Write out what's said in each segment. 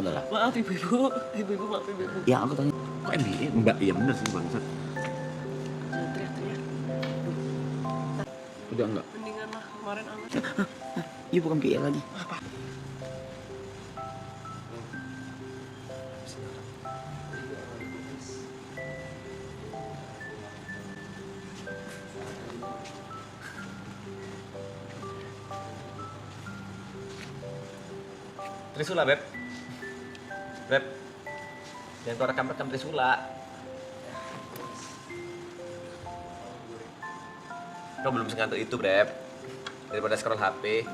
Adalah. Maaf ibu-ibu, maaf ibu-ibu. Ya aku tanya. Kok MBA? Mbak, iya bener sih bangsat. Jangan teriak-teriak. Udah enggak? Mendingan lah kemarin amat. Iya bukan PL lagi. Apa? Trisula, Beb. Beb. Jangan kau rekam-rekam Trisula. Kau belum sengantuk itu, Beb. Daripada scroll HP.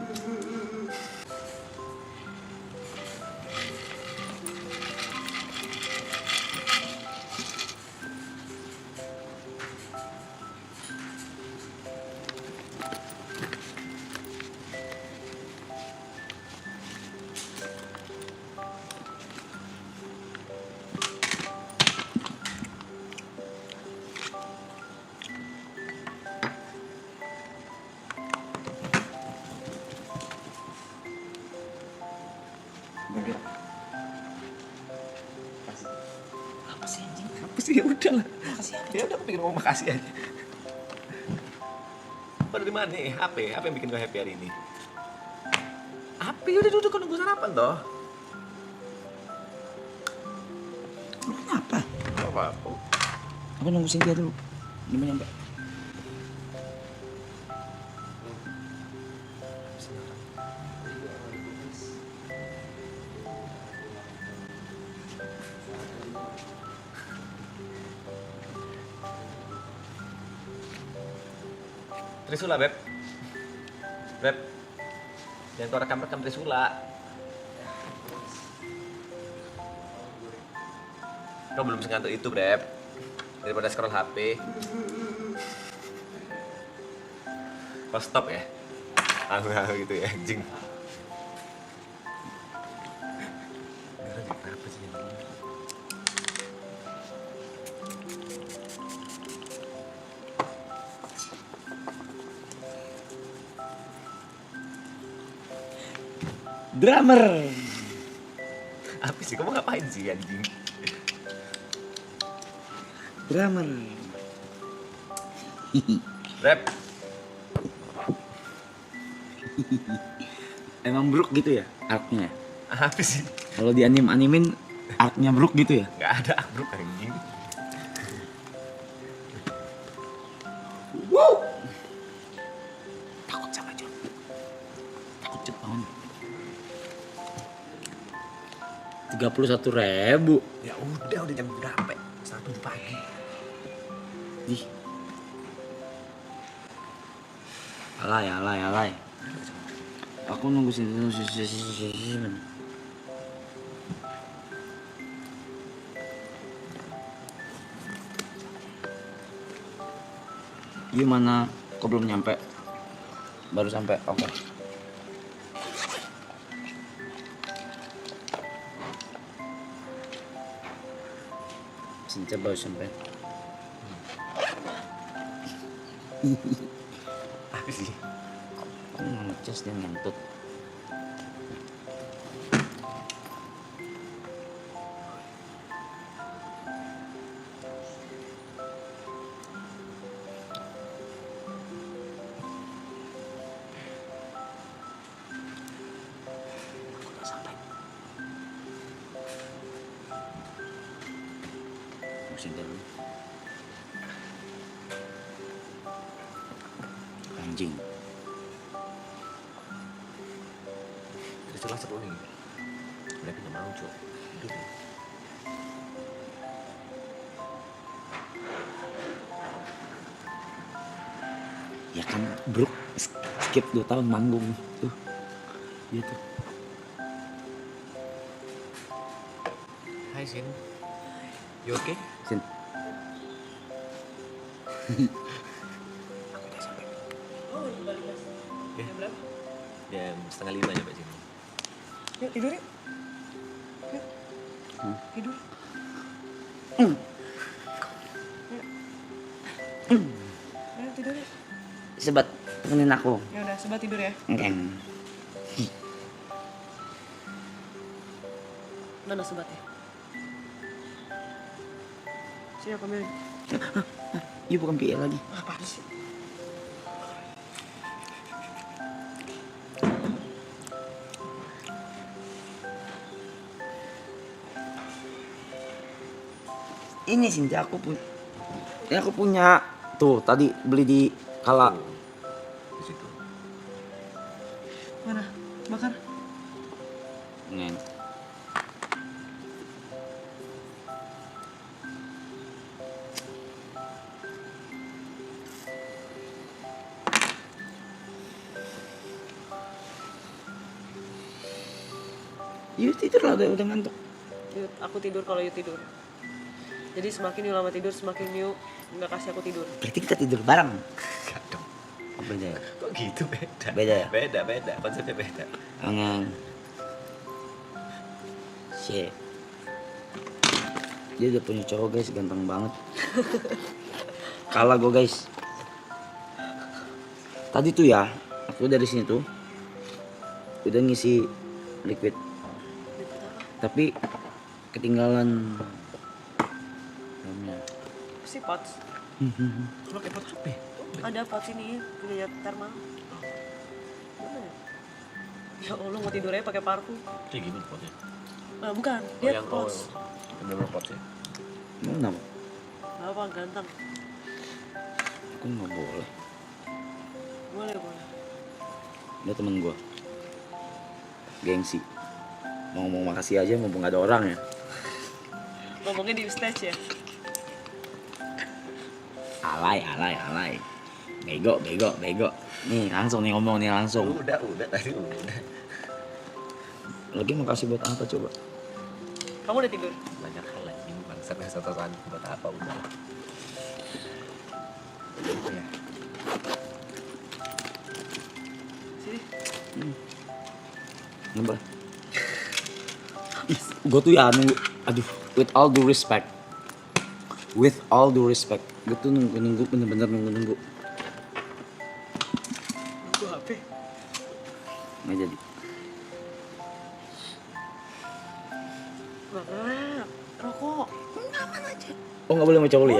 Apa sih anjing? Apa sih? Ya udah lah. Makasih apa? Ya udah, aku pengen ngomong makasih aja. Kau dari mana nih? HP yang bikin kau happy hari ini? HP udah duduk kau nunggu sarapan toh. Lu kenapa? Apa? Aku nunggu Cynthia dulu. Dia mau nyampe. Trisula, Beb. Beb. Jangan kau rekam-rekam Trisula. Kau belum sengantuk itu, Beb. Daripada scroll HP. Kau stop ya? Aku gitu ya, anjing. Kenapa sih yang begini? Drummer. Apa sih? Kamu ngapain sih, anjing? Drummer. Rap. Emang Brook gitu ya arc-nya? Apa sih? Kalau di animin arc-nya Brook gitu ya? Gak ada akruk, anjing. Wow. Takut sama John. Takut Jepang. 31.000. Ya udah jam berapa? 1 pagi. Ih. Alay. Aku nunggu sini. Gimana? Kok belum nyampe? Baru sampai. Oke. Sinca baru sampai. Apa sih? Ngecas dia ngentut. Udah sampai. Musim dulu. Anjing. Trisula seru nih. Tapi gak mau, Cok. Hidup ya. Ya kan Brook skip 2 tahun manggung tuh. Dia tuh. Hai, Sin. You okay? Sin. Aku udah sampai. Oh, balik mas. Ya. Jam berapa? Jam 4:30 nyampe sini. Yuk tidur yuk. Yuk. Tidur. Ayo tidur yuk. Sebat temenin aku. Ya udah, sobat tidur ya. Engkeng. Mana sebatnya? Sini aku ambilin. Iya bukan PL lagi. Apaan sih? Ini Cynthia aku punya. Ini aku punya. Tuh tadi beli di Kala. Di situ. Mana? Bakar. Neng. Yuk tidur lah udah ngantuk. Yuk, aku tidur kalau Yu tidur. Jadi semakin Yu lama tidur, semakin Yu nggak kasih aku tidur. Berarti kita tidur bareng. Enggak dong. Oh, beda ya? Kok gitu beda? Beda ya? Beda. Konsepnya beda. Angang. Shit. Dia udah punya cowok guys, ganteng banget. Kalah gue guys. Tadi tuh ya, aku dari sini tuh udah ngisi liquid, Lipat apa? tapi ketinggalan. Dalamnya. Si pots. Kalau kayak pot apa? Ada pots ini punya thermal. Mana ya? Ya Allah mau tidur aja pakai parfum. Kayak gini potnya. Bukan, Oh, dia yang pots. bener-bener potnya. Mana? Apa ganteng? Aku nggak boleh. Boleh. Dia temen gue. Gengsi. Mau ngomong makasih aja mumpung gak ada orang ya. Ngomongnya di stage ya. Alay. Bego. Nih langsung nih ngomong nih langsung. Udah tadi udah. Lagi makasih buat apa coba? Kamu udah tidur? Banyak hal lagi bangsat yang satu buat apa udah. Ya. Sini. Nambah. Gue tuh ya nunggu. Aduh, with all due respect, gue tuh nunggu bener-bener nunggu. Gue HP. Nggak jadi. Mana? Rokok. Oh nggak boleh sama cowok ya?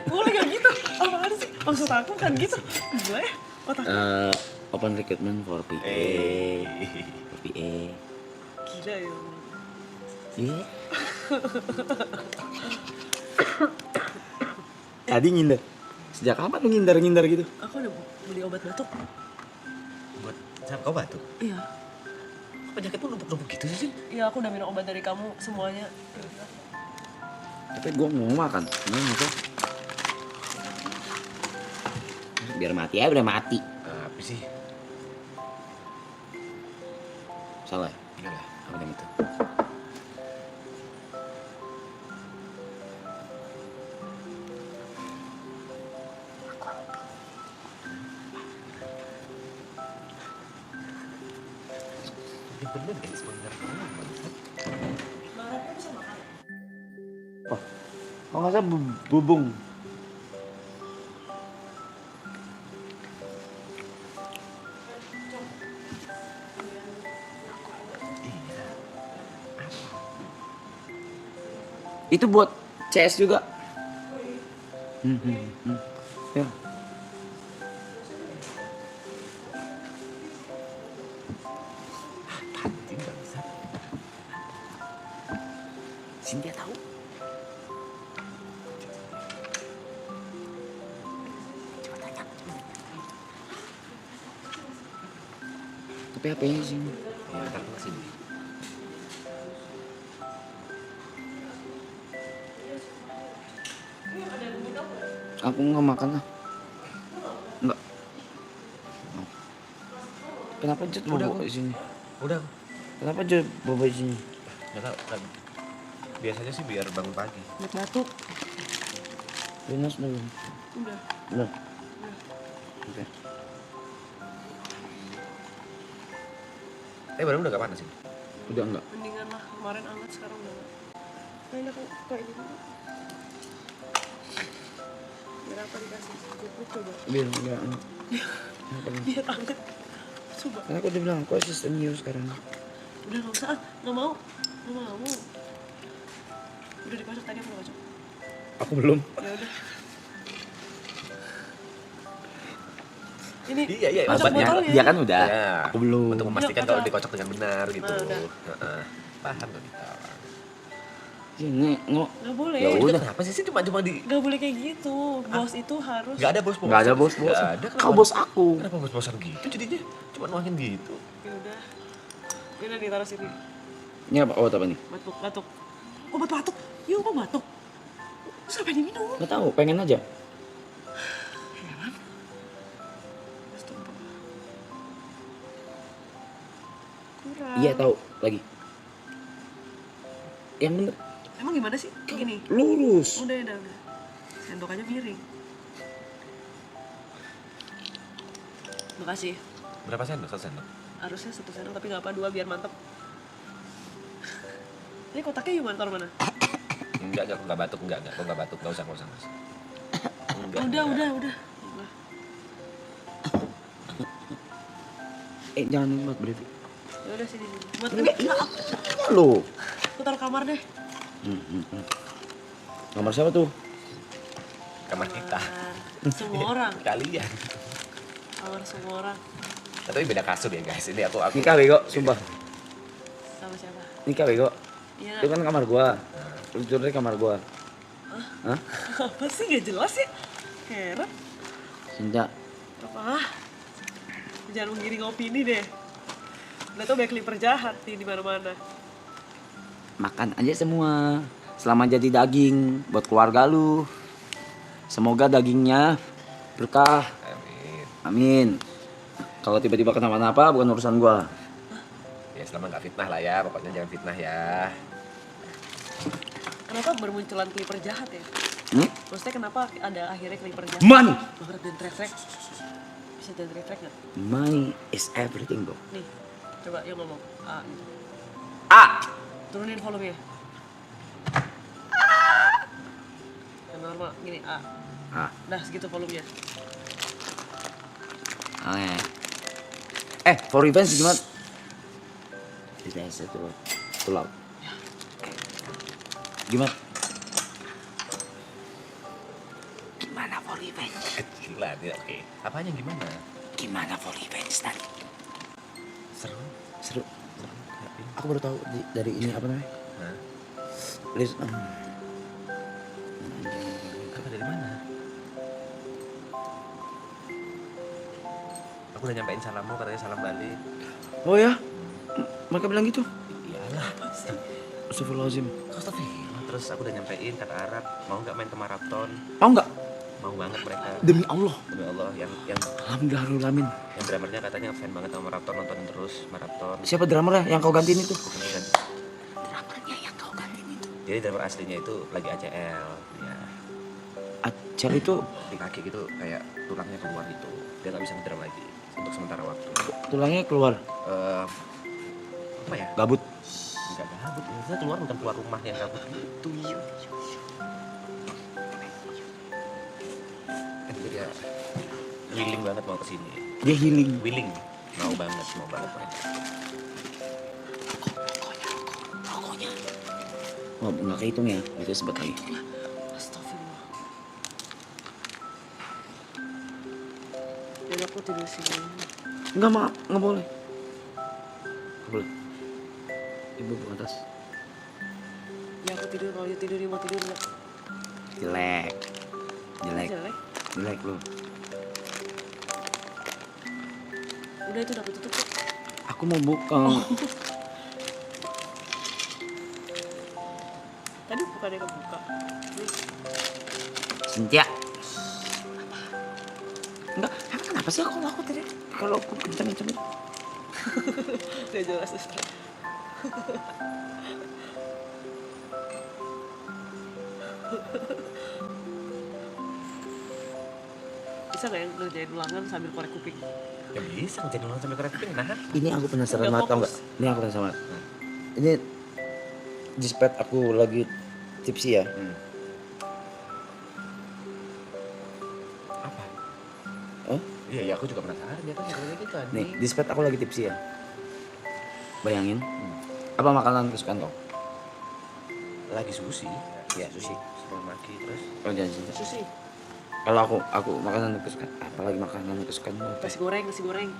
Boleh gak gitu? Apaan sih? Maksud aku kan gitu. Gila ya? Otak. Open recruitment for PA. For PA. Gila ya. Iya. Tadi ngindar. Sejak kapan lu ngindar gitu? Aku udah beli obat batuk. Buat sama kau batuk. Iya. Penyakit lu numpuk-numpuk gitu sih. Iya, aku udah minum obat dari kamu semuanya. Tapi gue mau makan. Gimana tuh? Biar mati aja udah mati. Apa sih? Salah ya? Enggak lah, apa yang itu? Ini bener kan sebenarnya bangsat. Marahnya bisa makan. Oh, kalau nggak salah bubung. Itu buat CS juga. Ya. Anjing bangsat. Cynthia tahu. Tapi HP-nya sini. Ya, ntar aku kasih dulu. Aku nggak makan lah. Nggak. Oh. Kenapa Jod bawa di sini? Udah, Kenapa Jod bawa di sini? nggak tahu kan. Biasanya sih biar bangun pagi. Obat batuk. Lunas belum? Udah. Belum. Oke. Badan udah gak panas sih? Udah enggak? Mendingan lah. Kemarin hangat, sekarang udah enggak. Main aku kayak gini. Biar apa dikasih? Gue coba. Biar enggak. Biar hangat. Coba. Karena aku udah bilang aku asisten you sekarang. Udah gak usah. Gak mau. Udah dikocok tadi aku udah kocok. Aku belum. Ya udah. Ini Iya, iya, kocok obatnya. botolnya. Dia kan udah. Ya, Aku belum. untuk memastikan Iya, kalau kocok. dikocok dengan benar gitu. Nah, udah. Heeh. Paham kok kita. Ini nggak. Nggak boleh. Ya udah. Kenapa sih cuma di Nggak boleh kayak gitu. Bos itu harus. Nggak ada bos-bos. Nggak ada bos-bos. Nggak ada. Kau bos aku. Kenapa bos-bosan gitu jadinya? Cuma nuangin gitu. Ya udah. Ini udah ditaruh sini. Ini apa? Obat apa nih? Batuk. Obat batuk. Yuk, obat batuk. Sampai diminum. Nggak tahu, pengen aja. Heran. Astaga. Kurang. Iya tahu lagi. Yang bener Emang gimana sih? Gini. lurus. Udah. Sendok aja miring. Makasih. Berapa sendok? 1 sendok. Harusnya 1 sendok tapi nggak apa 2 biar mantep. Ini kotaknya gimana? Taruh mana? Enggak, aku nggak batuk, enggak, aku nggak batuk, nggak usah, Mas. Enggak, Udah. enggak. Jangan buat berarti. Ya udah sini. Buat Enggak, enggak. iya lo. Aku taruh kamar deh. Nomor siapa tuh? Kamar kita. Semua orang. Kalian. Kamar semua orang. Tapi beda kasur ya guys. Ini aku Nikah bego, sumpah. Sama siapa? Nikah bego. Iya. Itu kan kamar gua. Lu tidur di kamar gua. Hah? Apa sih gak jelas ya? Heran. Senja. Apa? Jangan menggiring opini deh. Udah tau banyak clipper jahat nih di mana-mana. Makan aja semua. Selama jadi daging buat keluarga lu. Semoga dagingnya berkah. Amin. Amin. Kalau tiba-tiba kenapa-napa bukan urusan gua. Ya selama nggak fitnah lah ya, pokoknya jangan fitnah ya. Kenapa bermunculan clipper jahat ya? Maksudnya kenapa ada akhirnya clipper jahat? Money. Banget dan trek-trek. Bisa dan trek-trek nggak? Money is everything, bro. Nih, coba yang ngomong. A gitu. A. Turunin volumenya. Yang normal, gini A. A. Dah segitu volumenya. For revenge gimana? Revenge itu pulau. Gimana? Gimana for revenge? Gila dia, oke. Apanya gimana? Gimana for revenge tadi? Seru. Seru. Tapi, Aku baru tahu dari ini apa namanya? hah? List. Apa dari mana? Aku udah nyampein salammu, katanya salam balik. Oh ya? Mereka bilang gitu? Iyalah. Astagfirullahaladzim. Astagfirullah. Terus aku udah nyampein kata Arab, mau nggak main ke maraton? Mau nggak? Mau banget mereka. Demi Allah. Demi Allah, yang Alhamdulillahirrahmanirrahim. drummernya katanya fan banget sama maraton, nontonin terus maraton. Siapa drummernya yang kau gantiin itu? Bukan kan? Drummernya yang kau gantiin itu. Jadi drummer aslinya itu lagi ACL, ya Acel itu di kaki gitu kayak tulangnya keluar gitu. Dia nggak bisa ngedrum lagi untuk sementara waktu. tulangnya keluar. Apa ya? Gabut. Enggak gabut, maksudnya keluar bukan keluar rumah yang gabut gitu. Jadi dia willing banget mau kesini. Dia healing. Willing, mau banget mereka. Rokoknya. Oh, nggak kehitung ya. Itu sebut lagi. Astagfirullah. Jadi aku tidur sini. Nggak boleh. Nggak boleh. Ibu ke atas. Ya aku tidur, kalau dia tidur dia mau tidur nggak? Jelek. Jelek. Jelek lu. Udah itu udah tutup. Aku mau buka. Tadi bukannya kebuka. Nih, Senja. Enggak, kenapa sih aku tadi kalau aku kenceng-kenceng? udah jelas. Bisa nggak yang ngerjain ulangan sambil korek kuping? Ya bisa ngerjain ulang sampai korek kuping, nah. Ini aku penasaran Nggak banget tau fokus. nggak? Ini aku penasaran banget. Ini dispet aku lagi tipsi ya. Apa? Oh, Iya, aku juga penasaran ya kan kayak gitu tadi. nih dispet aku lagi tipsi ya. Bayangin, apa makanan kesukaan kau? Lagi sushi. Ya sushi. Maki terus. Oh jangan sih. Sushi. Kalau aku makanan kesukaan, apalagi makanan kesukaan gue. Nasi goreng, nasi goreng.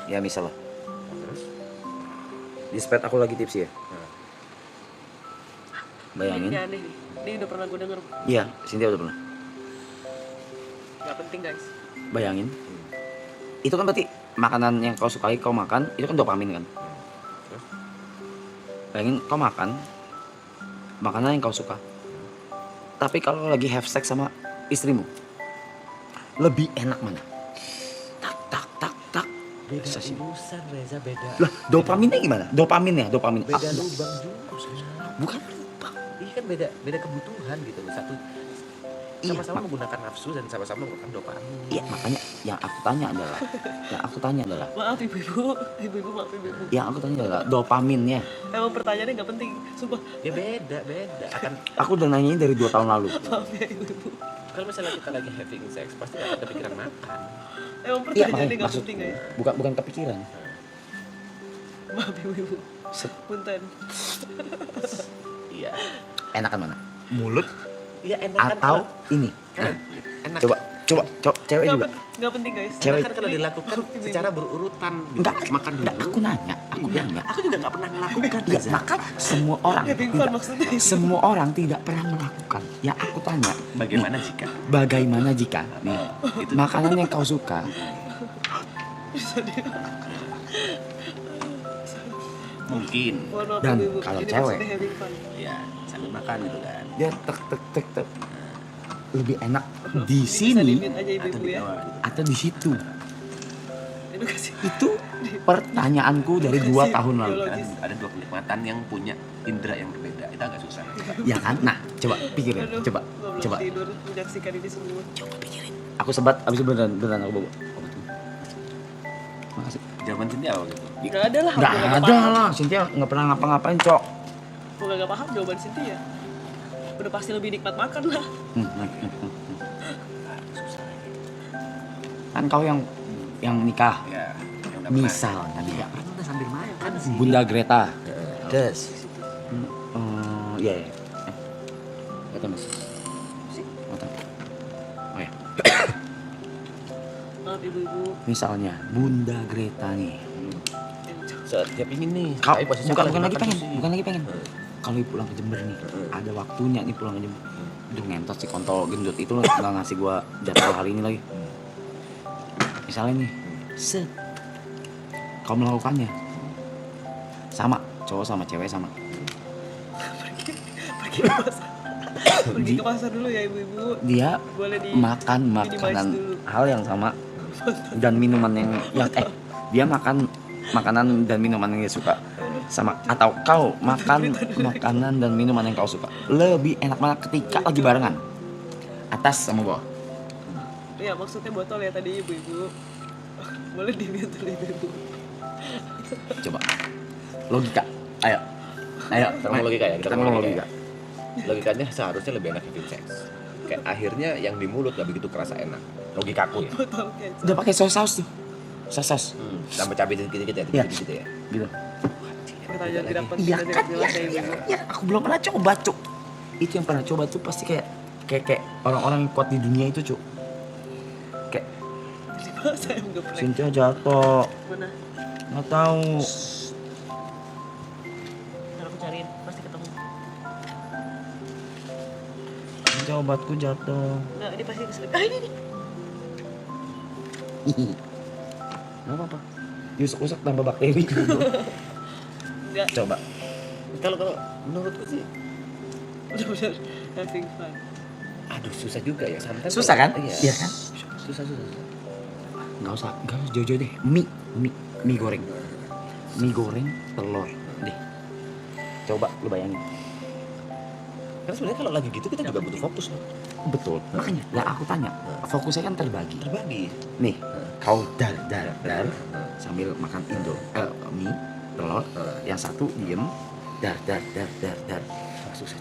Ya misal lah. Terus. Di sped aku lagi tips ya. Nah. Bayangin. Ini aneh nih. Ini udah pernah gue denger. Iya, Cynthia udah pernah. Gak penting guys. Bayangin. Itu kan berarti makanan yang kau sukai kau makan, itu kan dopamin kan. Terus. Bayangin kau makan makanan yang kau suka. Tapi kalau lagi have sex sama istrimu, lebih enak mana? Tak tak tak tak. Beda Sasi. urusan Reza, beda. Lah, dopaminnya gimana? Dopamin. Beda Ah, lubang juga. bukan lubang. Iya kan beda kebutuhan gitu loh. Satu Iya, sama-sama menggunakan nafsu dan sama-sama menggunakan dopamin. Iya, makanya yang aku tanya adalah, Maaf ibu-ibu. Ibu-ibu maaf ibu-ibu. yang aku tanya adalah dopaminnya. Emang pertanyaannya gak penting. Sumpah. Ya beda. Akan Aku udah nanyain dari 2 tahun lalu. Maaf ya ibu-ibu. kalau misalnya kita lagi having sex pasti akan kepikiran makan. Emang Iya, pertanyaannya makanya gak maksud penting guys. bukan kepikiran. Maaf ibu-ibu. Set, Punten. Iya. enakan mana? Mulut Iya enak kan atau ini? enak. Coba cewek juga. Gak penting guys. Cewek. Kan kalau dilakukan secara berurutan gitu. Enggak, Makan dulu. enggak, aku nanya. Aku juga nggak pernah melakukan. Ya, maka semua orang Having fun tidak, maksudnya. semua orang tidak pernah melakukan. Ya aku tanya, Bagaimana jika? bagaimana jika nih makanan yang kau suka Mungkin. Mohon maaf Dan ibu-ibu. kalau Ini cewek. maksudnya having fun. Ya sambil makan gitu kan. dia tek lebih enak di Ini bisa sini di-mute aja Atau ibu-ibu di ya. bawah gitu. atau di situ. Edukasi. Itu pertanyaanku dari 2 tahun lalu. Karena ada dua kenikmatan yang punya indera yang berbeda. Itu agak susah. Ya kan? Nah, coba pikirin, Aduh, coba. gua belum Coba. tidur menyaksikan ini semua. Aku sebat abis itu beneran aku bawa. Makasih. Jawaban Cynthia apa gitu? Gak ada lah. Nggak gua ada paham. lah, Cynthia nggak pernah ngapa-ngapain, Cok. Gue gak paham jawaban Cynthia. Udah pasti lebih nikmat makan lah. Kan kau yang nikah. Ya. Yang udah Misalnya nih, pernah. Pernah sambil makan sih. Bunda Greta. Des. Iya. Kata Mas. Kata. Oh ya. Maaf ibu-ibu. Misalnya Bunda Greta nih. Saat dia pingin nih. Kau tapi posisinya bukan lagi makan pengen, sushi. bukan lagi pengen. Kalau pulang ke Jember nih, ada waktunya nih pulang ke Jember. Udah ngentot si kontol gendut itu nggak ngasih gua jadwal hari ini lagi. Misalnya nih, set, kau melakukannya sama cowok sama cewek sama. Pergi ke pasar. Pergi ke pasar dulu ya ibu-ibu. Dia Boleh di makan minimize makanan dulu. hal yang sama dan minuman yang dia makan makanan dan minuman yang dia suka sama, atau kau makan makanan dan minuman yang kau suka, lebih enak mana ketika lagi barengan, atas sama bawah. Iya maksudnya botol ya tadi ibu-ibu. Boleh di-mute dulu ibu-ibu. Coba logika, ayo Kita ngomong logika ya, kita ngomong logika. Logikanya seharusnya lebih enak having sex. Kayak akhirnya yang di mulut gak begitu kerasa enak. Logikaku ya. Botol kecap. Udah pakai saus tuh, saus Tambah cabai dikit-dikit ya, Iya. dikit-dikit ya. gitu. Pertanyaan tidak penting Iya dan kan, tidak jelas ya ibu-ibu. ya, aku belum pernah coba cuk. Itu yang pernah coba tuh pasti kayak orang-orang yang kuat di dunia itu cuk. Kayak Jadi bahasa yang geprek. Cynthia jatuh, Mana? nggak tahu. Ntar aku cariin, pasti ketemu. Cynthia obatku jatuh. Nah ini pasti keselip. Ah ini nih. Nggak apa-apa. Diusuk-usuk tambah bakteri. Enggak, Coba. Kalau menurutku sih, benar-benar having fun. aduh susah juga ya. Sometimes Susah kan? Iya. Iya kan? Susah. Nggak usah jauh-jauh deh. Mie goreng. Mie goreng telur deh. Coba lu bayangin. Karena sebenarnya kalau lagi gitu kita juga butuh fokus loh. Betul. Makanya, lah aku tanya, fokusnya kan terbagi. Terbagi. Nih, kau dar sambil makan mie telur, yang satu diem dar. Susah.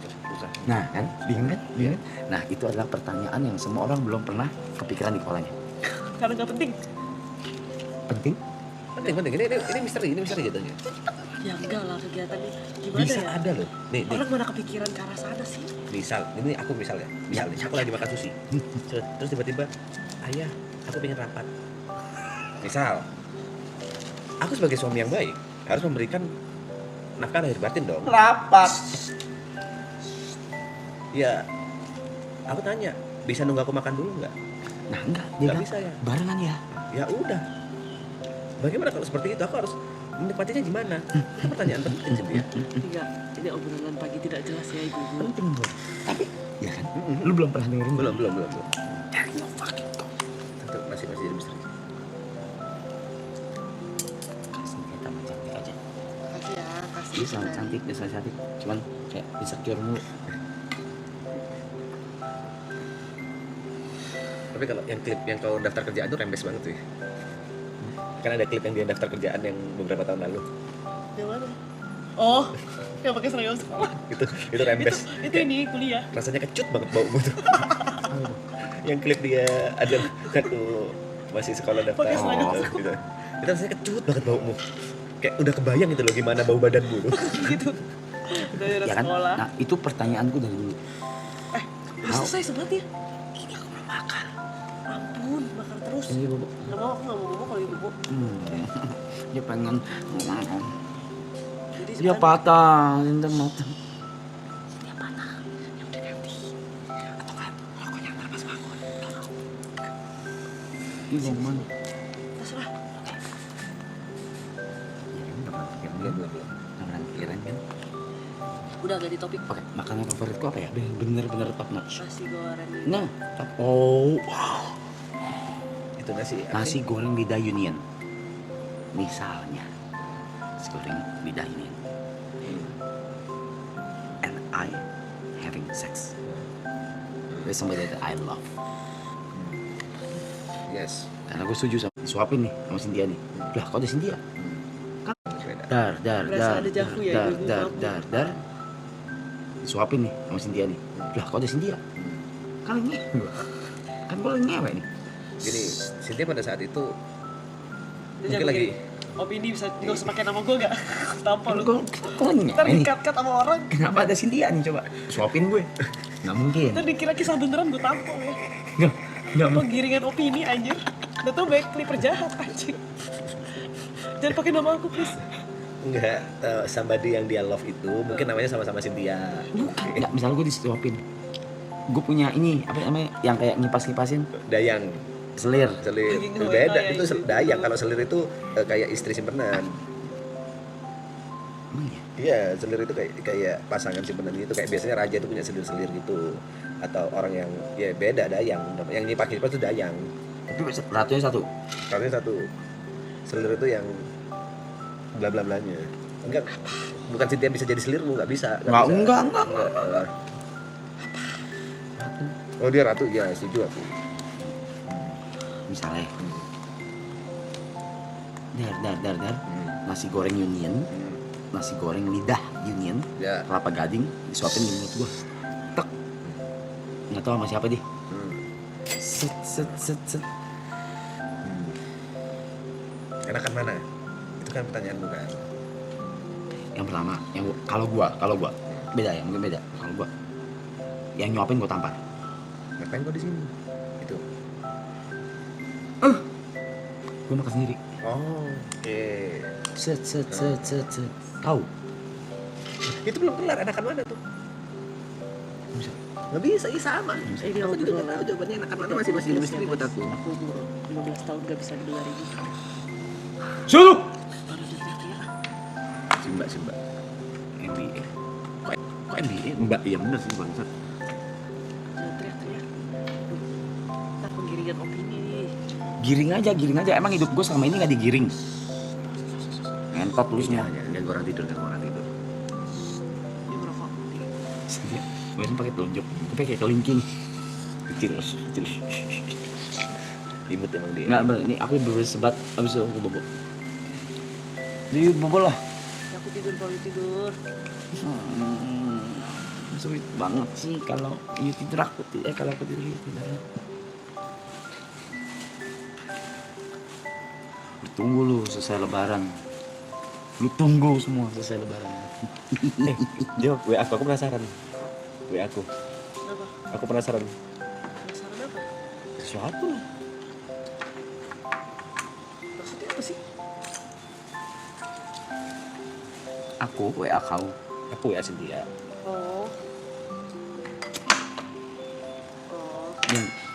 Nah kan, bingung kan? Nah itu adalah pertanyaan yang semua orang belum pernah kepikiran di kepalanya. Karena nggak penting. Penting? Penting. Ini misteri jatuhnya. Ya enggak lah kegiatan ini. Gimana Bisa ya? ada loh. nih Orang mana kepikiran ke arah sana sih? misal ini aku misalnya aku lagi makan sushi terus tiba-tiba ayah aku pengen rapat misal aku sebagai suami yang baik harus memberikan nafkah lahir batin dong. Rapat. Ya aku tanya bisa nunggu aku makan dulu nggak? Nah enggak, Nggak dia bisa ya. barengan ya. Ya udah, bagaimana kalau seperti itu aku harus menikmatinya gimana? Itu pertanyaan penting sih dia. Enggak, ini obrolan pagi tidak jelas ya ibu. Penting bro. Tapi ya kan, lu belum pernah dengerin belum. There you fucking go. Tentu masih jadi misteri. Kasih kita mah cantik aja. Kasih ya, kasih. Dia sangat cantik, dia sangat cantik. Cuman kayak insecure mulu. Tapi kalau yang klip yang kau daftar kerjaan tuh rembes banget tuh ya. Kan ada klip yang dia daftar kerjaan yang beberapa tahun lalu. Yang mana? Oh, yang pakai seragam sekolah. Itu rembes. Itu ini kuliah. Rasanya kecut banget baumu tuh. Yang klip dia ada waktu masih sekolah daftar. Pakai seragam gitu. Itu rasanya kecut banget baumu. Kayak udah kebayang gitu loh gimana bau badanmu tuh. Gitu. Dari Ya kan? sekolah. Nah, itu pertanyaanku dari dulu. Udah selesai sebenarnya. Ini aku belum makan. Ampun, makan terus. Ini bobo. Gak mau, aku gak mau bobo kalau ibu bobo. Dia pengen makan. Jadi Dia sebenarnya- patah, cinta mata. Ih, mau kemana? Terserah. Belum. Nggak pernah pikiran kan? Udah ganti topik. Oke, makanan favoritku apa ya? Bener-bener top notch. Nasi goreng. Nah, wow. Itu nasi. Nasi goreng lidah Union. Misalnya, nasi goreng lidah Union. And I having sex with somebody that I love. Yes. Karena gue setuju sama suapin nih sama Cynthia nih. Lah, kok ada Cynthia? Beda. Berasa ada jafu ya, ibu mabuk. Suapin nih sama Cynthia nih. Lah, kok ada Cynthia? Kan ini kan gue lagi ngewe nih. Gini, Cynthia pada saat itu Dia mungkin jago lagi gini. Opini bisa nggak usah pakai nama gue gak? Tampol lu. Kok lagi Ntar ngewe nih? dikat-kat sama orang. Kenapa ada Cynthia nih coba? Suapin gue. Nggak mungkin. Ntar dikira kisah beneran gue tampol ya. Nggak Apa giringan opini anjir. Udah tuh baik clipper jahat anjir. Jangan pakai nama aku please. enggak somebody yang dia love itu mungkin namanya sama-sama Cynthia. Enggak, misalnya gue disuapin. Gue punya ini, apa namanya, yang kayak ngipas-ngipasin Dayang, selir. selir. Anjing, Beda, ya, itu itu. dayang. Kalau selir itu kayak istri simpenan. Emang ya? Iya, selir itu kayak pasangan simpenan gitu. Kayak biasanya raja itu punya selir-selir gitu. Atau orang yang ya beda dayang. Yang nyipas-nyipas itu dayang. Tapi ratunya satu. Karena satu selir itu yang bla bla blanya. Enggak, bukan Cynthia bisa jadi selirmu, nggak bisa. Nggak, bisa. enggak. Oh dia ratu, ya setuju aku. Misalnya, dar. Nasi goreng Union, nasi goreng lidah Union, Ya. kelapa gading, disuapin di mulut gue. Tek. Nggak tahu sama siapa deh. Set. Enakan mana? Itu kan pertanyaan bukan. Yang pertama, kalau gua beda ya, mungkin beda. Kalau gua yang nyuapin gua tampar. Ngapain kau di sini? Itu. Gua makan sendiri. Oh, oke. Set. Tahu? Itu belum kelar, enakan mana tuh? Bisa. Nggak bisa, iya sama. Ini Aku juga obrolan. nggak tahu jawabannya enakan mana masih misteri buat aku. Aku umur 15 tahun gak bisa dengar ini. Suruh. Baru dia teriak-teriak. Simba. NBA. Kok NBA? Mbak, iya bener sih bangsat. Jangan teriak-teriak. Ntar penggiringan opini. Giring aja. Emang hidup gua selama ini nggak digiring. Ngentot tulisnya. Ganggu orang tidur. Dia merokok. Gue pakai telunjuk, gue pakai kelingking. Kecil. Limut emang dia. Nggak, ini aku bersebat, abis itu aku bobo. Jadi bobo lah. Aku tidur baru tidur. Sulit banget sih kalau you tidur aku kalau aku tidur you tidur. Tunggu lu selesai lebaran. Lu tunggu semua selesai lebaran. Jawab WA aku penasaran. WA aku. Kenapa? Aku penasaran. Penasaran apa? Sesuatu lah. Maksudnya apa sih? Aku WA kau. Aku WA Cynthia. Oh. Oh. Yang